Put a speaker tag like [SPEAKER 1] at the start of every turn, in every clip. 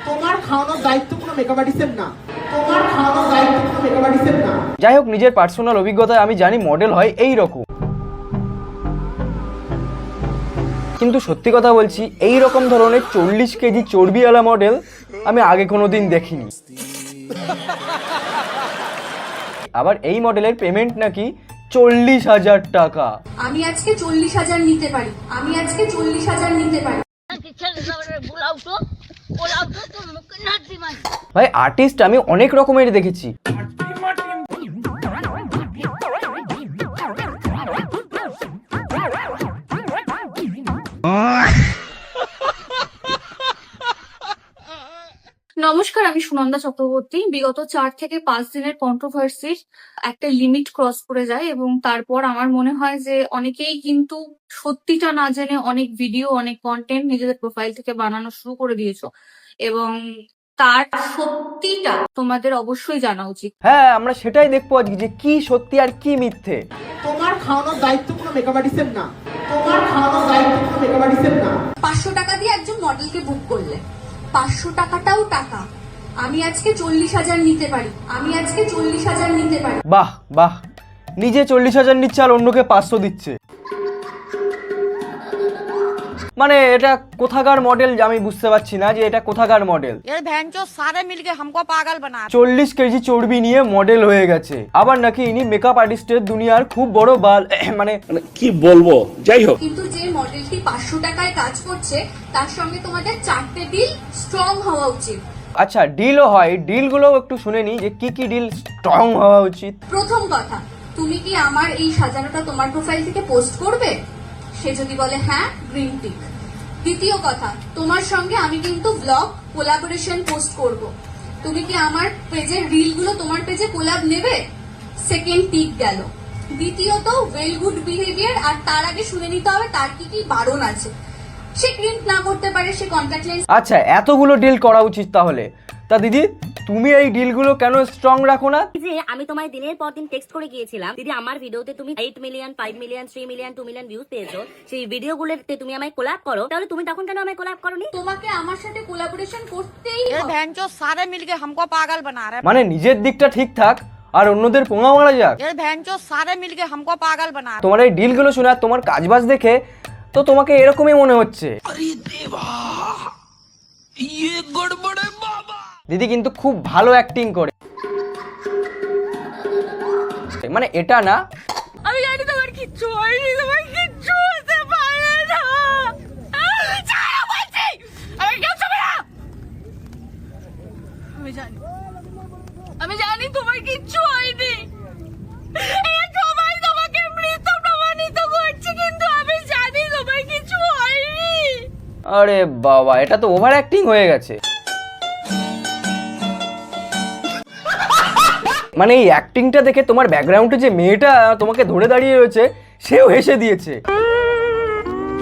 [SPEAKER 1] তোমার খাওয়ানোর দায়িত্ব কোনো মেকআপ আর্টিস্টের না, তোমার খাওয়ানোর দায়িত্ব কোনো মেকআপ আর্টিস্টের না।
[SPEAKER 2] যাই হোক, নিজের পার্সোনাল অভিজ্ঞতায় আমি জানি মডেল হয় এই রকম, কিন্তু সত্যি কথা বলছি এই রকম ধরনের 40 কেজি চর্বিওয়ালা মডেল আমি আগে কোনোদিন দেখিনি। আবার এই মডেলের পেমেন্ট নাকি 40,000 টাকা।
[SPEAKER 3] আমি আজকে 40,000 নিতে পারি, আমি আজকে 40,000 নিতে পারি।
[SPEAKER 2] ভাই আর্টিস্ট আমি অনেক রকমের দেখেছি।
[SPEAKER 4] নমস্কার, আমি সুনন্দা চক্রবর্তী। বিগত 4 থেকে 5 দিনের কন্ট্রোভার্সির একটা লিমিট ক্রস করে যায় এবং তারপর আমার মনে হয় যে অনেকেই কিন্তু সত্যিটা না জেনে অনেক ভিডিও, অনেক কন্টেন্ট নিজেদের প্রোফাইল থেকে বানানো শুরু করে দিয়েছো এবং তার সত্যিটা তোমাদের অবশ্যই জানা উচিত।
[SPEAKER 2] হ্যাঁ, আমরা সেটাই দেখবো আজকে যে কি সত্যি আর কি মিথ্যে।
[SPEAKER 1] তোমার খাওয়ানোর দায়িত্ব কোনো মেকআপ আর্টিস্টের না, তোমার খাওয়ানোর দায়িত্ব কোনো মেকআপ আর্টিস্টের না।
[SPEAKER 3] 500 টাকা দিয়ে একজন মডেলকে বুক করলে 500 টাকাটাও টাকা। আমি আজকে 40,000 নিতে পারি, আমি আজকে 40,000 নিতে পারি।
[SPEAKER 2] বাহ বাহ, নিজে 40,000 নিচ্ছে আর অন্যকে 500 দিচ্ছে। মানে এটা কোথাকার মডেল আমি বুঝতে পারছি না যে এটা কোথাকার মডেল।
[SPEAKER 5] ये भैंचो सारे मिलके हमको पागल बना।
[SPEAKER 2] 40 কেজি চর্বি নিয়ে মডেল হয়ে গেছে। আবার নাকি ইনি মেকআপ আর্টিস্টের দুনিয়ার খুব বড় বাল, মানে
[SPEAKER 6] কি বলবো, যাই হোক।
[SPEAKER 3] কিন্তু যে মডেলটি 500 টাকায় কাজ করছে তার সঙ্গে তোমাদের 4টে ডিল স্ট্রং হওয়া উচিত।
[SPEAKER 2] আচ্ছা, ডিলও হয়, ডিলগুলো একটু শুনে নি যে কি কি ডিল স্ট্রং হওয়া উচিত।
[SPEAKER 3] প্রথম কথা, তুমি কি আমার এই সাজানোটা তোমার প্রোফাইল থেকে পোস্ট করবে? সে যদি বলে হ্যাঁ, গ্রিন টিক। দ্বিতীয় কথা, তোমার সঙ্গে আমি কিন্তু ব্লগ কোলাবোরেশন পোস্ট করব। তুমি কি আমার পেজের রিলগুলো তোমার পেজে কোলাব নেবে? সেকেন্ড টিক গেল। দ্বিতীয়ত, ওয়েল গুড বিহেভিয়ার, আর তার আগে শুনে নিতে হবে তার কি কি বারণ আছে। সে প্রিন্ট না করতে পারে, সে কন্ট্যাক্ট লেন্স।
[SPEAKER 2] আচ্ছা, এতগুলো ডিল করা উচিত তাহলে। তা দিদি, তুমি এই ডিলগুলো কেন স্ট্রং রাখো না?
[SPEAKER 7] যে আমি তোমায় দিনের পর দিন টেক্সট করে গিয়েছিলাম, দিদি আমার ভিডিওতে তুমি 8 million, 5 million, 3 million, 2 million views পেয়েছো, সেই ভিডিওগুলোতে তুমি আমায় কোলাব করো, তাহলে তুমি তখন কেন আমায় কোলাব করোনি?
[SPEAKER 3] তোমাকে আমার সাথে কোলাবোরেশন করতেই
[SPEAKER 5] ये
[SPEAKER 3] হবে।
[SPEAKER 5] भैंचो सारे मिलके हमको पागल बना रहे।
[SPEAKER 2] মানে নিজের দিকটা ঠিক থাক আর অন্যদের পোঙা মারা যাক।
[SPEAKER 5] ये भैंचो सारे मिलके हमको पागल बना रहे।
[SPEAKER 2] তোমার এই ডিলগুলো শুনে আর তোমার কাজবাজ দেখে তো তোমাকে এরকমই মনে হচ্ছে। দিদি কিন্তু খুব ভালো অ্যাক্টিং করে, মানে এটা না।
[SPEAKER 4] আমি জানি তোমার কিচ্ছু হয়নি, তোমার কিচ্ছু হতে পারে না। ছাড়ো বলছি, আমি কিচ্ছু না। আমি জানি তোমার কিচ্ছু হয়নি। এই সবাই তোমাকে মৃত প্রমাণিত করছে, কিন্তু আমি জানি তোমার কিছু হয়নি।
[SPEAKER 2] আরে বাবা, এটা তো ওভার অ্যাক্টিং হয়ে গেছে। মানে এই অ্যাক্টিংটা দেখে তোমার ব্যাকগ্রাউন্ডে যে মেয়েটা তোমাকে ধরে দাঁড়িয়ে রয়েছে সেও হেসে দিয়েছে।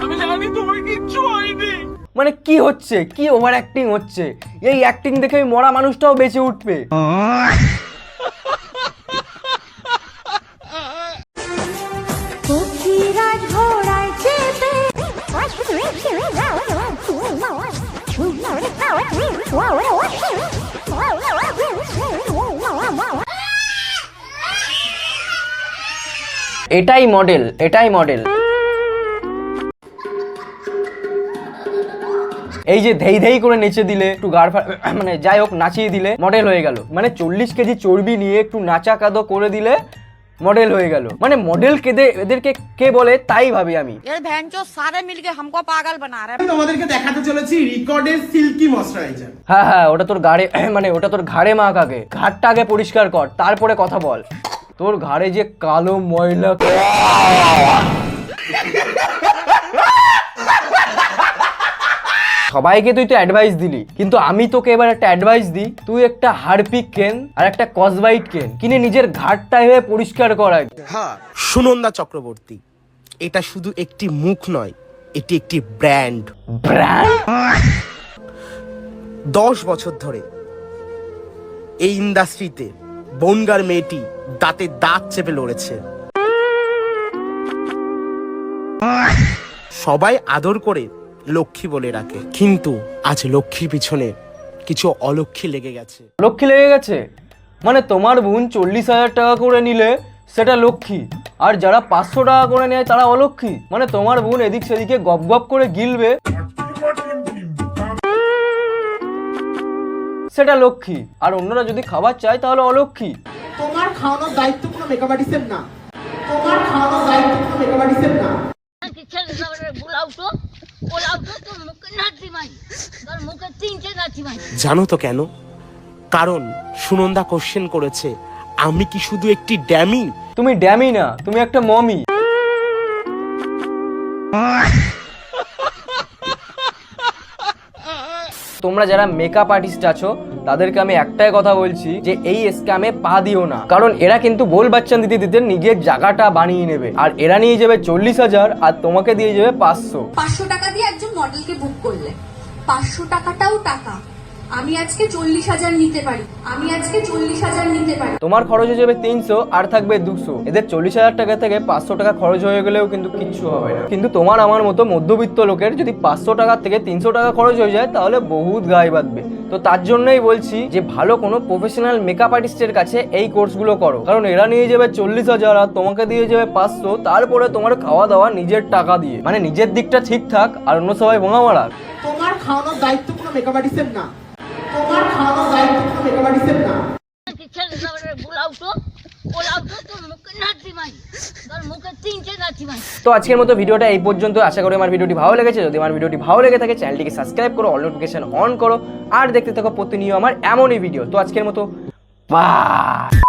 [SPEAKER 6] আমি জানি তোমার কিচ্ছু হয়নি।
[SPEAKER 2] মানে কি হচ্ছে, কি ওভার অ্যাক্টিং হচ্ছে? এই অ্যাক্টিং দেখে ওই মরা মানুষটাও বেঁচে উঠবে। এটাই মডেল, এটাই মডেল। এই যে ধেই ধেই করে নেচে দিলে, একটু গাড় মানে যাই হোক নাচিয়ে দিলে মডেল হয়ে গেল। মানে 40 কেজি চর্বি নিয়ে একটু নাচা কাদো করে দিলে মডেল হয়ে গেল। মানে মডেল কেদে এদেরকে কে বলে তাই ভাবি আমি।
[SPEAKER 5] ये भैंचो सारे मिलके हमको पागल बना रहे।
[SPEAKER 1] তোমাদেরকে দেখাতে চলেছি রিকর্ডের সিল্কি ময়শ্চারাইজার।
[SPEAKER 2] হ্যাঁ হ্যাঁ, ওটা তোর ঘাড়ে, মানে ওটা তোর ঘাড়ে মাখ আগে। ঘাড়টা আগে পরিষ্কার কর, তারপরে কথা বল। তোর ঘাড়ে যে কালো ময়লা। সবাইকে তুই তো অ্যাডভাইস দিলি, কিন্তু আমি তোকে এবার একটা অ্যাডভাইস দিই। তুই একটা হারপিক কেন আর একটা কসবাইট কেন, কিনে নিজের ঘাড়টা এভাবে পরিষ্কার কর।
[SPEAKER 8] হ্যাঁ, সুনন্দা চক্রবর্তী এটা শুধু একটি মুখ নয়, এটি একটি ব্র্যান্ড।
[SPEAKER 2] ব্র্যান্ড?
[SPEAKER 8] 10 বছর ধরে এই ইন্ডাস্ট্রিতে বনগার মেয়েটি দাঁতে দাঁত চেপে লড়েছে। সবাই আদর করে লক্ষ্মী বলে রাখে, কিন্তু আজ লক্ষ্মীর পিছনে কিছু অলক্ষী লেগে গেছে।
[SPEAKER 2] লক্ষ্মী লেগে গেছে মানে তোমার বোন 40,000 টাকা করে নিলে সেটা লক্ষ্মী, আর যারা 500 টাকা করে নেয় তারা অলক্ষ্মী। মানে তোমার বোন এদিক সেদিকে গপ গপ করে গিলবে সেটা লক্ষ্মী, আর অন্যরা যদি খাবার চায় তাহলে অলক্ষ্মী।
[SPEAKER 1] তোমার খাওয়ানোর দায়িত্ব কোনো মেকআপ আর্টিস্টের না। তোমার খাওয়ানোর দায়িত্ব কোনো মেকআপ আর্টিস্টের না।
[SPEAKER 8] জানো তো কেন? কারণ সুনন্দা কোশ্চেন করেছে, আমি কি শুধু একটি ড্যামি?
[SPEAKER 2] তুমি ড্যামি না, তুমি একটা মমি। তোমরা যারা মেকআপ আর্টিস্ট আছো তাদেরকে আমি একটাই কথা বলছি যে এই স্ক্যামে পা দিও না, কারণ এরা কিন্তু বোল বাচ্চা দিতে দিতে নিজের জায়গাটা বানিয়ে নেবে, আর এরা নিয়ে যাবে 40,000 আর তোমাকে দিয়ে যাবে 500।
[SPEAKER 3] 500 টাকা দিয়ে একজন মডেলকে বুক করলে 500 টাকাটাও টাকা। আমি আজকে 40,000 নিতে পারি, আমি আজকে 40,000 নিতে পারি।
[SPEAKER 2] তোমার খরচ হয়ে যাবে 300 আর থাকবে 200। এদের 40,000 টাকা থেকে 500 টাকা খরচ হয়ে গেলেও কিন্তু কিচ্ছু হবে না। কিন্তু তোমার আমার মতো মধ্যবিত্ত লোকের যদি 500 টাকা থেকে 300 টাকা খরচ হয়ে যায় তাহলে বহুত গায়ে বাঁধবে। তো তার জন্যই বলছি যে ভালো কোনো প্রফেশনাল মেকআপ আর্টিস্টের কাছে এই কোর্সগুলো করো, কারণ এরা নিয়ে যাবে 40,000 আর তোমাকে দিয়ে যাবে 500, তারপরে তোমার খাওয়া দাওয়া নিজের টাকা দিয়ে। মানে নিজের দিকটা ঠিক থাক আর অন্য সবাই ভোঙা মারা।
[SPEAKER 1] তোমার খাওয়ানোর দায়িত্ব কোনো মেকআপ আর্টিস্টের না। তোমার খাওয়ানোর দায়িত্ব কোনো মেকআপ আর্টিস্টের না।
[SPEAKER 2] তো আজকের মতো ভিডিওটা এই পর্যন্ত। আশা করি আমার ভিডিওটি ভালো লেগেছে। যদি আমার ভিডিওটি ভালো লেগে থাকে চ্যানেলটিকে সাবস্ক্রাইব করো, অল নোটিফিকেশন অন করো, আর দেখতে থাকো প্রতিনিয়ত আমার এমনই ভিডিও। তো আজকের মতো বাই।